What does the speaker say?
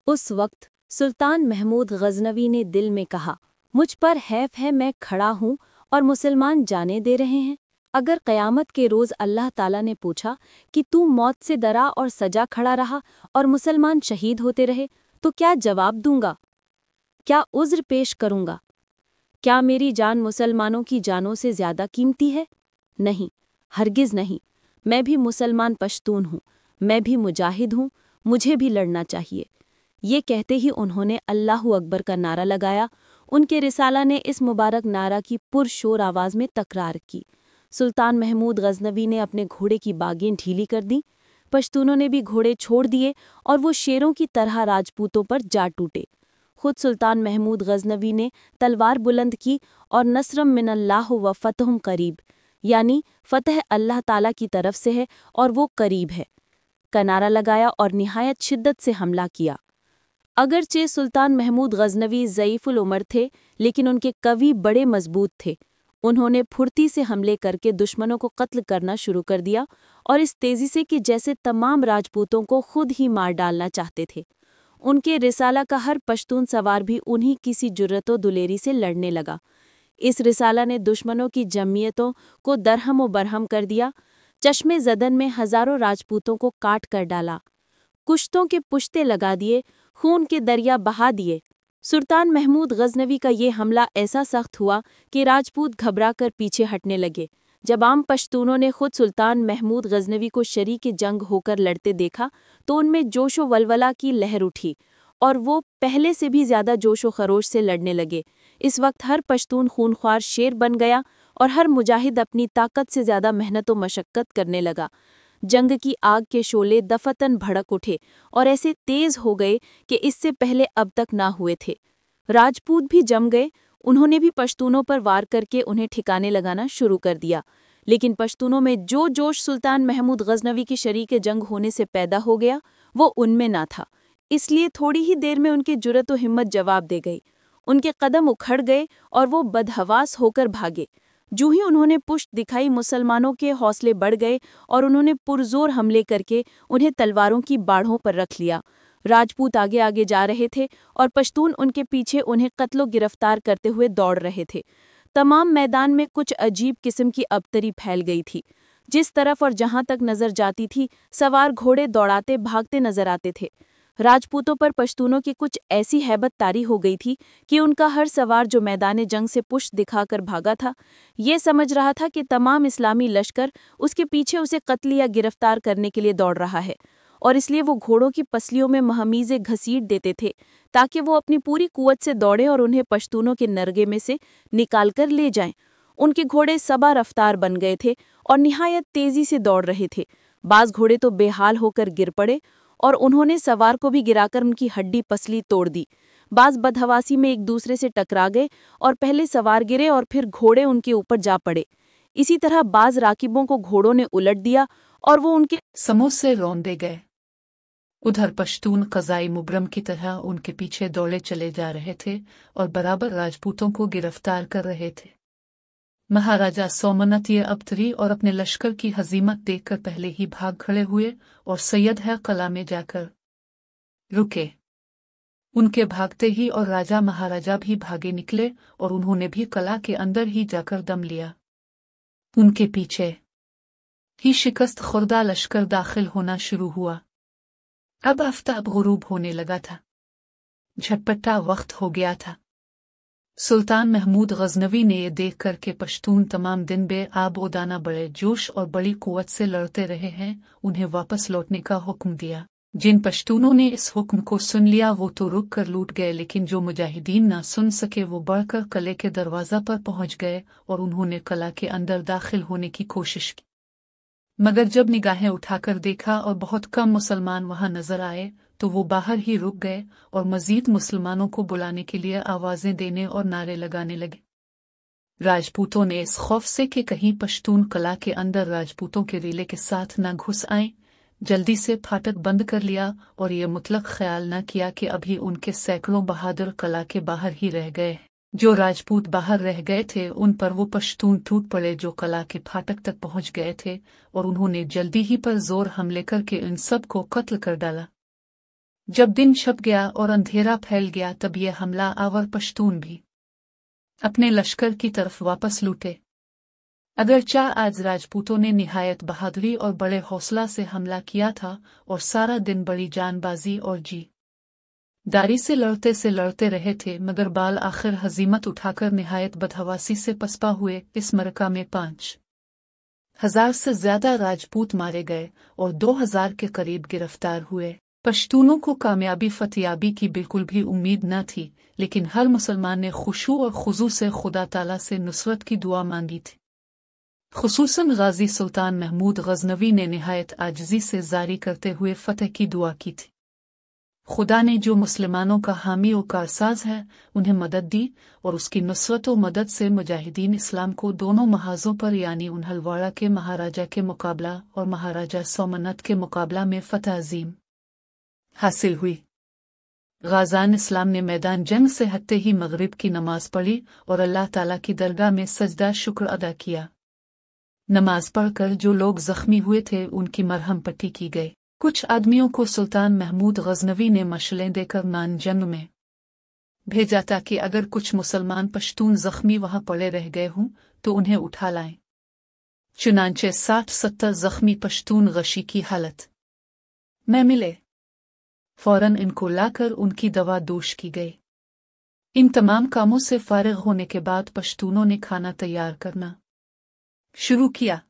उस वक्त सुल्तान महमूद गजनवी ने दिल में कहा, मुझ पर हैफ है, मैं खड़ा हूँ और मुसलमान जाने दे रहे हैं। अगर क़यामत के रोज़ अल्लाह ताला ने पूछा कि तू मौत से डरा और सजा खड़ा रहा और मुसलमान शहीद होते रहे, तो क्या जवाब दूंगा? क्या उज़्र पेश करूंगा? क्या मेरी जान मुसलमानों की जानों से ज़्यादा कीमती है? नहीं, हरगिज़ नहीं। मैं भी मुसलमान पश्तून हूँ, मैं भी मुजाहिद हूँ, मुझे भी लड़ना चाहिए। ये कहते ही उन्होंने अल्लाहु अकबर का नारा लगाया। उनके रिसाला ने इस मुबारक नारा की पुरशोर आवाज़ में तकरार की। सुल्तान महमूद गजनवी ने अपने घोड़े की बागें ढीली कर दी। पश्तूनों ने भी घोड़े छोड़ दिए और वो शेरों की तरह राजपूतों पर जा टूटे। खुद सुल्तान महमूद गजनवी ने तलवार बुलंद की और नस्रम मिनल्लाह व फतहुम करीब, यानी फ़तह अल्लाह ताला की तरफ से है और वो करीब है, का नारा लगाया और निहायत शिद्दत से हमला किया। अगरचे सुल्तान महमूद गजनवी ज़ईफ़ुल उमर थे, लेकिन उनके कवि बड़े मजबूत थे। उन्होंने फुर्ती से हमले करके दुश्मनों को कत्ल करना शुरू कर दिया, और इस तेज़ी से कि जैसे तमाम राजपूतों को खुद ही मार डालना चाहते थे। उनके रिसाला का हर पश्तून सवार भी उन्हीं किसी जुर्रतो दुलेरी से लड़ने लगा। इस रिसाला ने दुश्मनों की जमीयतों को दरहम व बरहम कर दिया। चश्मे ज़दन में हज़ारों राजपूतों को काट कर डाला, कुश्तों के पुश्ते लगा दिए, खून के दरिया बहा दिए। सुल्तान महमूद गजनवी का ये हमला ऐसा सख्त हुआ कि राजपूत घबरा कर पीछे हटने लगे। जब आम पश्तूनों ने खुद सुल्तान महमूद गजनवी को शरीक जंग होकर लड़ते देखा तो उनमें जोशो वलवला की लहर उठी और वो पहले से भी ज़्यादा जोशो खरोश से लड़ने लगे। इस वक्त हर पश्तून खूनख्वार शेर बन गया और हर मुजाहिद अपनी ताकत से ज़्यादा मेहनत व मशक्क़त करने लगा। जंग की आग के शोले दफतन भड़क उठे और ऐसे तेज हो गए कि इससे पहले अब तक ना हुए थे। राजपूत भी जम गए। उन्होंने भी पश्तूनों पर वार करके उन्हें ठिकाने लगाना शुरू कर दिया, लेकिन पश्तूनों में जो जोश सुल्तान महमूद गजनवी की शरीक जंग होने से पैदा हो गया वो उनमें ना था। इसलिए थोड़ी ही देर में उनकी जुर्रत व हिम्मत जवाब दे गई। उनके कदम उखड़ गए और वो बदहवास होकर भागे। जूं ही उन्होंने पुश्त दिखाई, मुसलमानों के हौसले बढ़ गए और उन्होंने पुरजोर हमले करके उन्हें तलवारों की बाढ़ों पर रख लिया। राजपूत आगे आगे जा रहे थे और पश्तून उनके पीछे उन्हें कत्लो गिरफ्तार करते हुए दौड़ रहे थे। तमाम मैदान में कुछ अजीब किस्म की अबतरी फैल गई थी। जिस तरफ और जहां तक नजर जाती थी, सवार घोड़े दौड़ाते भागते नजर आते थे। राजपूतों पर पश्तूनों की कुछ ऐसी हैबत तारी हो गई थी कि उनका हर सवार जो मैदान जंग से पुश्त दिखाकर भागा था, ये समझ रहा था कि तमाम इस्लामी लश्कर उसके पीछे उसे कत्ल या गिरफ्तार करने के लिए दौड़ रहा है, और इसलिए वो घोड़ों की पसलियों में महमीज़े घसीट देते थे ताकि वो अपनी पूरी कुव्वत से दौड़े और उन्हें पश्तूनों के नरगे में से निकाल कर ले जाएं। उनके घोड़े सबा रफ्तार बन गए थे और निहायत तेजी से दौड़ रहे थे। बाज घोड़े तो बेहाल होकर गिर पड़े और उन्होंने सवार को भी गिराकर उनकी हड्डी पसली तोड़ दी। बाज बदहवासी में एक दूसरे से टकरा गए और पहले सवार गिरे और फिर घोड़े उनके ऊपर जा पड़े। इसी तरह बाज राकिबों को घोड़ों ने उलट दिया और वो उनके समूह से रौंदे गए। उधर पश्तून कज़ाई मुबरम की तरह उनके पीछे दौड़े चले जा रहे थे और बराबर राजपूतों को गिरफ्तार कर रहे थे। महाराजा सोमनाथ ये अबतरी और अपने लश्कर की हजीमत देखकर पहले ही भाग खड़े हुए और सैयद है कला में जाकर रुके। उनके भागते ही और राजा महाराजा भी भागे निकले और उन्होंने भी कला के अंदर ही जाकर दम लिया। उनके पीछे ही शिकस्त खुर्दा लश्कर दाखिल होना शुरू हुआ। अब आफ़ताब गुरूब होने लगा था। झटपटा वक्त हो गया था। सुल्तान महमूद गजनवी ने ये देख कर के पश्तून तमाम दिन बेआब उदाना बड़े जोश और बड़ी कुव्वत से लड़ते रहे हैं, उन्हें वापस लौटने का हुक्म दिया। जिन पश्तूनों ने इस हुक्म को सुन लिया वो तो रुक कर लूट गए, लेकिन जो मुजाहिदीन ना सुन सके वो बढ़कर किले के दरवाज़ा पर पहुंच गए और उन्होंने किला के अंदर दाखिल होने की कोशिश की। मगर जब निगाहें उठाकर देखा और बहुत कम मुसलमान वहां नजर आए तो वो बाहर ही रुक गए और मजीद मुसलमानों को बुलाने के लिए आवाजें देने और नारे लगाने लगे। राजपूतों ने इस खौफ से कि कहीं पश्तून किला के अंदर राजपूतों के रीले के साथ न घुस आए, जल्दी से फाटक बंद कर लिया और ये मुतलक ख्याल न किया कि अभी उनके सैकड़ों बहादुर किला के बाहर ही रह गए। जो राजपूत बाहर रह गए थे उन पर वो पश्तून टूट पड़े जो किला के फाटक तक पहुंच गए थे और उन्होंने जल्दी ही पर जोर हमले करके इन सब को कत्ल कर डाला। जब दिन छप गया और अंधेरा फैल गया तब ये हमला आवर पश्तून भी अपने लश्कर की तरफ वापस लूटे। अगरचा आज राजपूतों ने निहायत बहादुरी और बड़े हौसला से हमला किया था और सारा दिन बड़ी जानबाजी और जी दारी से लड़ते रहे थे, मगर बाल आखिर हजीमत उठाकर निहायत बदहवासी से पसपा हुए। इस मरका में 5,000 से ज्यादा राजपूत मारे गए और 2,000 के करीब गिरफ्तार हुए। पश्तूनों को कामयाबी फतयाबी की बिल्कुल भी उम्मीद न थी, लेकिन हर मुसलमान ने खुशू और खुजू से खुदा ताला से नुसरत की दुआ मांगी थी। खुसूसन गाजी सुल्तान महमूद गजनवी ने निहायत आजिज़ी से जारी करते हुए फतह की दुआ की थी। खुदा ने जो मुसलमानों का हामी और कारसाज है उन्हें मदद दी और उसकी नुसरत और मदद से मुजाहिदीन इस्लाम को दोनों महाजों पर यानी उन्हलवाड़ा के महाराजा के मुकाबला और महाराजा सोमनाथ के मुकाबला में फतह अजीम हासिल हुई। गाज़ान इस्लाम ने मैदान जंग से हटते ही मगरिब की नमाज पढ़ी और अल्लाह ताला की दरगाह में सजदा शुक्र अदा किया। नमाज पढ़कर जो लोग जख्मी हुए थे उनकी मरहम पट्टी की गई। कुछ आदमियों को सुल्तान महमूद गजनवी ने मशलें देकर मान जंग में भेजा ताकि अगर कुछ मुसलमान पश्तून जख्मी वहां पड़े रह गए हों तो उन्हें उठा लाएं। चुनांचे 60-70 जख्मी पश्तून गशी की हालत में मिले। फौरन इनको लाकर उनकी दवा दोश की गई। इन तमाम कामों से फारिग होने के बाद पश्तूनों ने खाना तैयार करना शुरू किया।